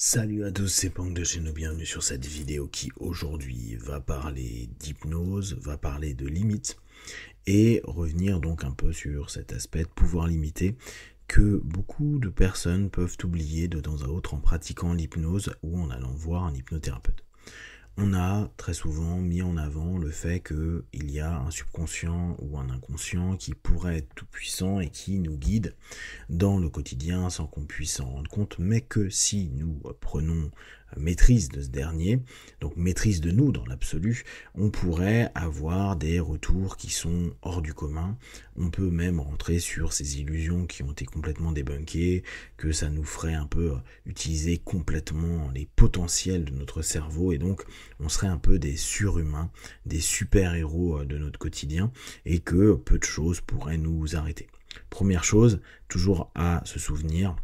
Salut à tous, c'est Pang de chez nous, bienvenue sur cette vidéo qui aujourd'hui va parler d'hypnose, va parler de limites et revenir donc un peu sur cet aspect de pouvoir limiter que beaucoup de personnes peuvent oublier de temps à autre en pratiquant l'hypnose ou en allant voir un hypnothérapeute. On a très souvent mis en avant le fait qu'il y a un subconscient ou un inconscient qui pourrait être tout puissant et qui nous guide dans le quotidien sans qu'on puisse s'en rendre compte, mais que si nous prenons maîtrise de ce dernier, donc maîtrise de nous dans l'absolu, on pourrait avoir des retours qui sont hors du commun. On peut même rentrer sur ces illusions qui ont été complètement débunkées, que ça nous ferait un peu utiliser complètement les potentiels de notre cerveau et donc on serait un peu des surhumains, des super-héros de notre quotidien et que peu de choses pourraient nous arrêter. Première chose, toujours à se souvenir,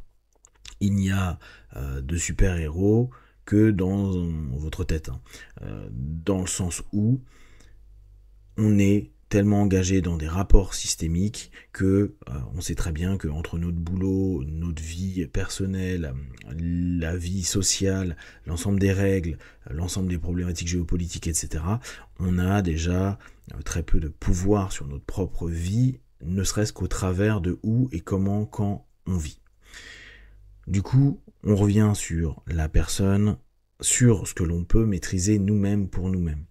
il n'y a de super-héros que dans votre tête, dans le sens où on est tellement engagé dans des rapports systémiques que on sait très bien qu'entre notre boulot, notre vie personnelle, la vie sociale, l'ensemble des règles, l'ensemble des problématiques géopolitiques, etc., on a déjà très peu de pouvoir sur notre propre vie, ne serait-ce qu'au travers de où et comment, quand on vit. Du coup, on revient sur la personne, sur ce que l'on peut maîtriser nous-mêmes pour nous-mêmes.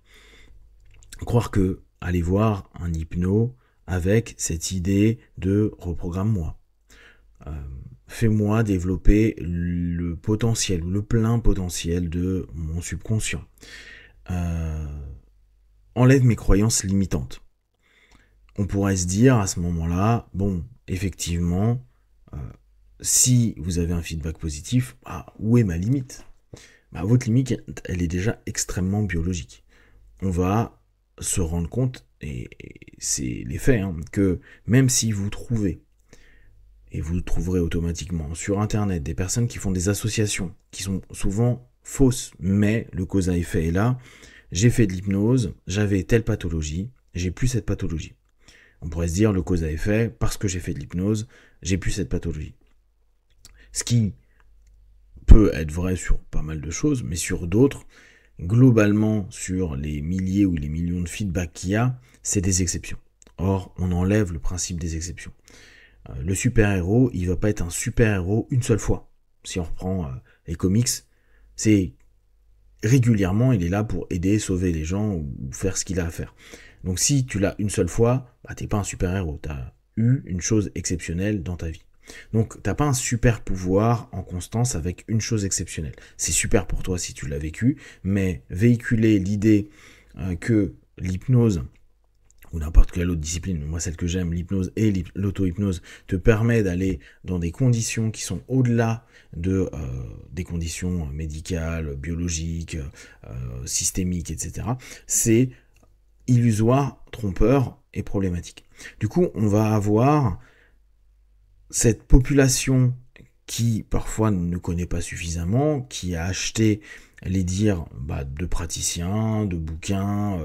Croire que aller voir un hypno avec cette idée de reprogramme-moi. Fais-moi développer le potentiel ou le plein potentiel de mon subconscient. Enlève mes croyances limitantes. On pourrait se dire à ce moment-là, bon, effectivement, si vous avez un feedback positif, où est ma limite ? Votre limite, elle est déjà extrêmement biologique. On va se rendre compte, et c'est les faits, que même si vous trouvez, et vous trouverez automatiquement sur Internet des personnes qui font des associations, qui sont souvent fausses, mais le cause à effet est là, j'ai fait de l'hypnose, j'avais telle pathologie, j'ai plus cette pathologie. On pourrait se dire le cause à effet, parce que j'ai fait de l'hypnose, j'ai plus cette pathologie. Ce qui peut être vrai sur pas mal de choses, mais sur d'autres, globalement, sur les milliers ou les millions de feedbacks qu'il y a, c'est des exceptions. Or, on enlève le principe des exceptions. Le super-héros, il va pas être un super-héros une seule fois. Si on reprend les comics, c'est régulièrement, il est là pour aider, sauver les gens ou faire ce qu'il a à faire. Donc si tu l'as une seule fois, t'es pas un super-héros. T'as eu une chose exceptionnelle dans ta vie. Donc t'as pas un super pouvoir en constance avec une chose exceptionnelle. C'est super pour toi si tu l'as vécu, mais véhiculer l'idée que l'hypnose ou n'importe quelle autre discipline, mais moi celle que j'aime, l'hypnose et l'auto-hypnose, te permet d'aller dans des conditions qui sont au-delà de des conditions médicales, biologiques, systémiques, etc. C'est illusoire, trompeur et problématique. Du coup, on va avoir cette population qui parfois ne connaît pas suffisamment, qui a acheté les dires de praticiens, de bouquins,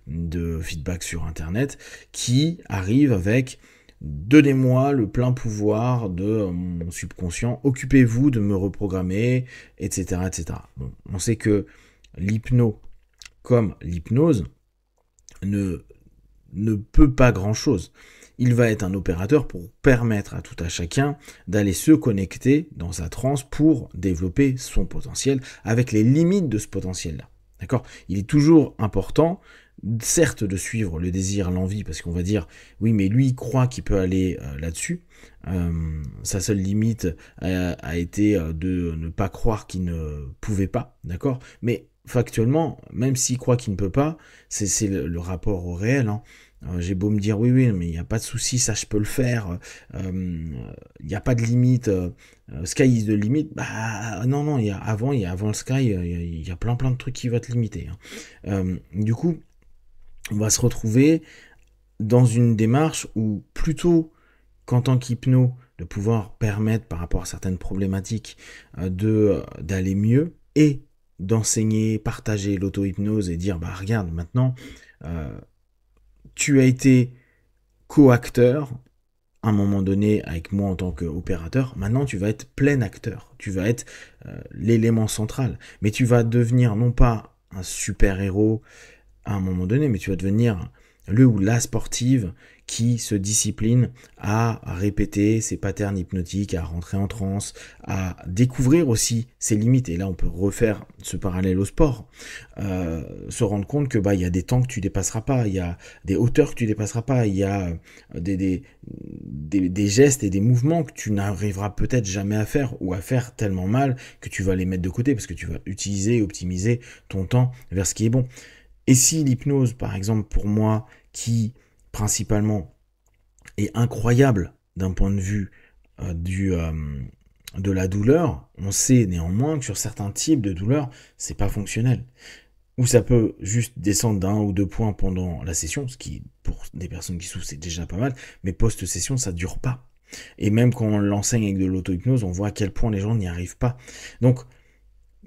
de feedback sur Internet, qui arrive avec « Donnez-moi le plein pouvoir de mon subconscient, occupez-vous de me reprogrammer, etc. etc. » Bon, on sait que l'hypno, comme l'hypnose, ne peut pas grand-chose. Il va être un opérateur pour permettre à tout à chacun d'aller se connecter dans sa transe pour développer son potentiel avec les limites de ce potentiel-là. D'accord ? Il est toujours important, certes, de suivre le désir, l'envie, parce qu'on va dire, oui, mais lui, il croit qu'il peut aller là-dessus. Sa seule limite a été de ne pas croire qu'il ne pouvait pas, d'accord ? Mais factuellement, même s'il croit qu'il ne peut pas, c'est le rapport au réel, j'ai beau me dire oui, mais il n'y a pas de souci, ça je peux le faire, il n'y a pas de limite, sky is the limit, non, avant le sky, il y a plein de trucs qui vont te limiter. Du coup, on va se retrouver dans une démarche où plutôt qu'en tant qu'hypno, de pouvoir permettre par rapport à certaines problématiques d'aller mieux et d'enseigner, partager l'auto-hypnose et dire regarde maintenant, tu as été co-acteur, un moment donné avec moi en tant qu'opérateur, maintenant tu vas être plein acteur, tu vas être l'élément central, mais tu vas devenir non pas un super-héros à un moment donné, mais tu vas devenir le ou la sportive qui se discipline à répéter ses patterns hypnotiques, à rentrer en transe, à découvrir aussi ses limites. Et là, on peut refaire ce parallèle au sport, se rendre compte que il y a des temps que tu dépasseras pas, il y a des hauteurs que tu dépasseras pas, il y a des gestes et des mouvements que tu n'arriveras peut-être jamais à faire ou à faire tellement mal que tu vas les mettre de côté parce que tu vas utiliser et optimiser ton temps vers ce qui est bon. Et si l'hypnose, par exemple, pour moi, qui principalement est incroyable d'un point de vue de la douleur, on sait néanmoins que sur certains types de douleurs, c'est pas fonctionnel. Ou ça peut juste descendre d'un ou deux points pendant la session, ce qui, pour des personnes qui souffrent, c'est déjà pas mal, mais post-session, ça dure pas. Et même quand on l'enseigne avec de l'auto-hypnose, on voit à quel point les gens n'y arrivent pas. Donc,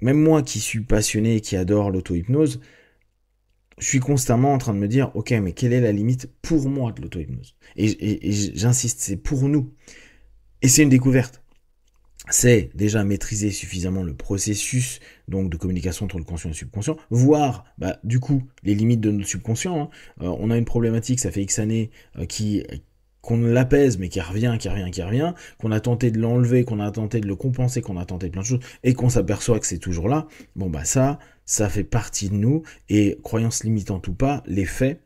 même moi qui suis passionné et qui adore l'auto-hypnose, je suis constamment en train de me dire, ok, mais quelle est la limite pour moi de l'auto-hypnose ? Et j'insiste, c'est pour nous. Et c'est une découverte. C'est déjà maîtriser suffisamment le processus donc de communication entre le conscient et le subconscient, voir du coup les limites de notre subconscient. Hein. On a une problématique, ça fait X années, qu'on l'apaise, mais qui revient, qu'on a tenté de l'enlever, qu'on a tenté de le compenser, qu'on a tenté plein de choses, et qu'on s'aperçoit que c'est toujours là, ça fait partie de nous, et croyance limitante ou pas, les faits,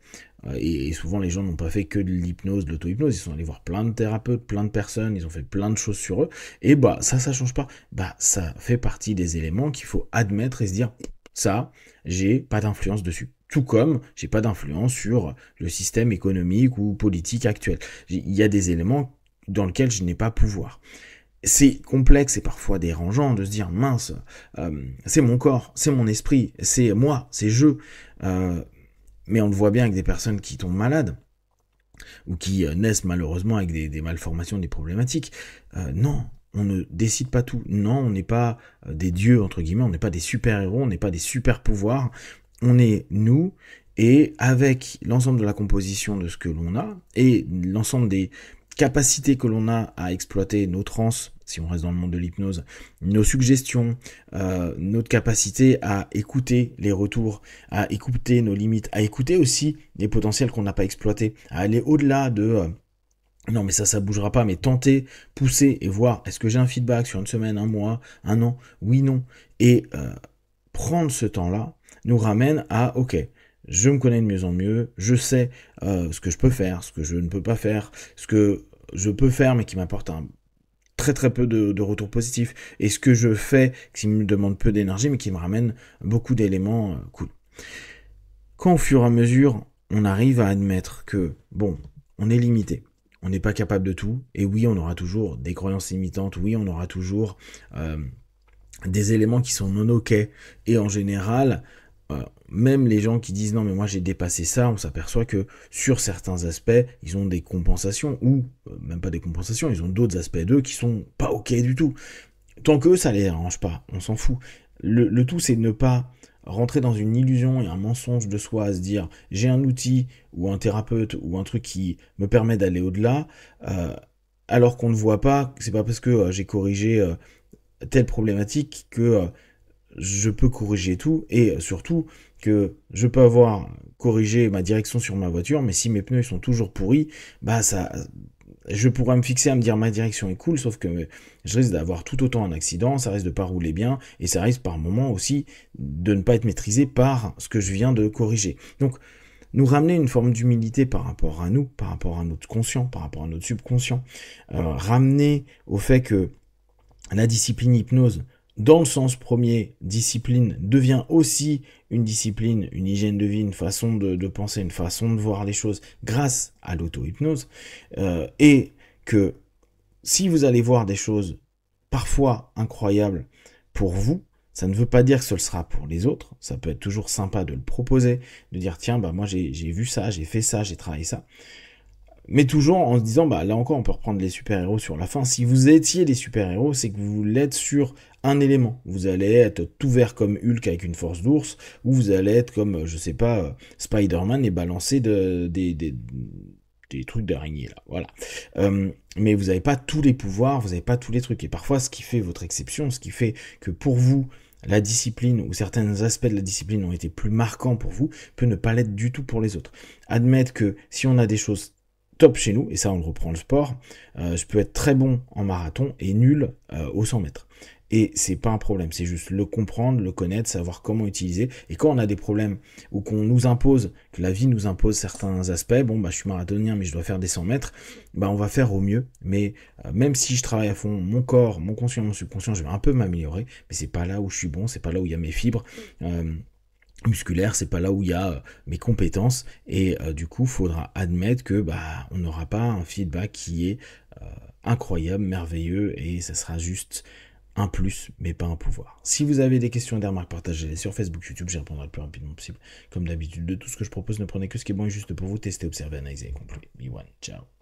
et souvent les gens n'ont pas fait que de l'hypnose, de l'auto-hypnose, ils sont allés voir plein de thérapeutes, plein de personnes, ils ont fait plein de choses sur eux, et ça change pas, ça fait partie des éléments qu'il faut admettre et se dire, ça, j'ai pas d'influence dessus. Tout comme j'ai pas d'influence sur le système économique ou politique actuel. Il y a des éléments dans lesquels je n'ai pas pouvoir. C'est complexe et parfois dérangeant de se dire mince, c'est mon corps, c'est mon esprit, c'est moi, c'est je. Mais on le voit bien avec des personnes qui tombent malades ou qui naissent malheureusement avec des malformations, des problématiques. Non, on ne décide pas tout. Non, on n'est pas des dieux, entre guillemets, on n'est pas des super-héros, on n'est pas des super-pouvoirs. On est nous, et avec l'ensemble de la composition de ce que l'on a, et l'ensemble des capacités que l'on a à exploiter nos trans, si on reste dans le monde de l'hypnose, nos suggestions, notre capacité à écouter les retours, à écouter nos limites, à écouter aussi les potentiels qu'on n'a pas exploités, à aller au-delà de... non mais ça bougera pas, mais tenter, pousser et voir, est-ce que j'ai un feedback sur une semaine, un mois, un an, oui, non, et prendre ce temps-là, nous ramène à, ok, je me connais de mieux en mieux, je sais ce que je peux faire, ce que je ne peux pas faire, ce que je peux faire mais qui m'apporte un très très peu de retours positifs, et ce que je fais qui me demande peu d'énergie mais qui me ramène beaucoup d'éléments cool. Quand au fur et à mesure, on arrive à admettre que, bon, on est limité, on n'est pas capable de tout, et oui, on aura toujours des croyances limitantes, oui, on aura toujours des éléments qui sont non ok, et en général, même les gens qui disent non mais moi j'ai dépassé ça, on s'aperçoit que sur certains aspects, ils ont des compensations, ou même pas des compensations, ils ont d'autres aspects d'eux qui sont pas ok du tout. Tant que ça les arrange pas, on s'en fout. Le tout c'est de ne pas rentrer dans une illusion et un mensonge de soi à se dire j'ai un outil ou un thérapeute ou un truc qui me permet d'aller au-delà, alors qu'on ne voit pas, c'est pas parce que j'ai corrigé telle problématique que je peux corriger tout, et surtout que je peux avoir corrigé ma direction sur ma voiture, mais si mes pneus sont toujours pourris, je pourrais me fixer à me dire ma direction est cool, sauf que je risque d'avoir tout autant un accident, ça risque de pas rouler bien, et ça risque par moment aussi de ne pas être maîtrisé par ce que je viens de corriger. Donc, nous ramener une forme d'humilité par rapport à nous, par rapport à notre conscient, par rapport à notre subconscient, ramener au fait que la discipline hypnose, dans le sens premier, discipline, devient aussi une discipline, une hygiène de vie, une façon de penser, une façon de voir les choses grâce à l'auto-hypnose, et que si vous allez voir des choses parfois incroyables pour vous, ça ne veut pas dire que ce le sera pour les autres, ça peut être toujours sympa de le proposer, de dire tiens, moi j'ai vu ça, j'ai fait ça, j'ai travaillé ça, mais toujours en se disant, là encore, on peut reprendre les super-héros sur la fin. Si vous étiez des super-héros, c'est que vous l'êtes sur un élément. Vous allez être tout vert comme Hulk avec une force d'ours, ou vous allez être comme, je sais pas, Spider-Man et balancer des des trucs d'araignée là, voilà. Mais vous n'avez pas tous les pouvoirs, vous n'avez pas tous les trucs. Et parfois, ce qui fait votre exception, ce qui fait que pour vous, la discipline ou certains aspects de la discipline ont été plus marquants pour vous, peut ne pas l'être du tout pour les autres. Admettre que si on a des choses top chez nous, et ça on le reprend le sport, je peux être très bon en marathon et nul au 100 mètres. Et c'est pas un problème, c'est juste le comprendre, le connaître, savoir comment utiliser. Et quand on a des problèmes ou qu'on nous impose, que la vie nous impose certains aspects, bon bah je suis marathonien mais je dois faire des 100 mètres, bah on va faire au mieux. Mais même si je travaille à fond, mon corps, mon conscient, mon subconscient, je vais un peu m'améliorer, mais c'est pas là où je suis bon, c'est pas là où il y a mes fibres. Musculaire, c'est pas là où il y a mes compétences et du coup, faudra admettre que bah on n'aura pas un feedback qui est incroyable, merveilleux et ça sera juste un plus, mais pas un pouvoir. Si vous avez des questions et des remarques, partagez-les sur Facebook, YouTube, j'y répondrai le plus rapidement possible. Comme d'habitude, de tout ce que je propose, ne prenez que ce qui est bon et juste pour vous, testez, observez, analysez et concluez. Be one, ciao.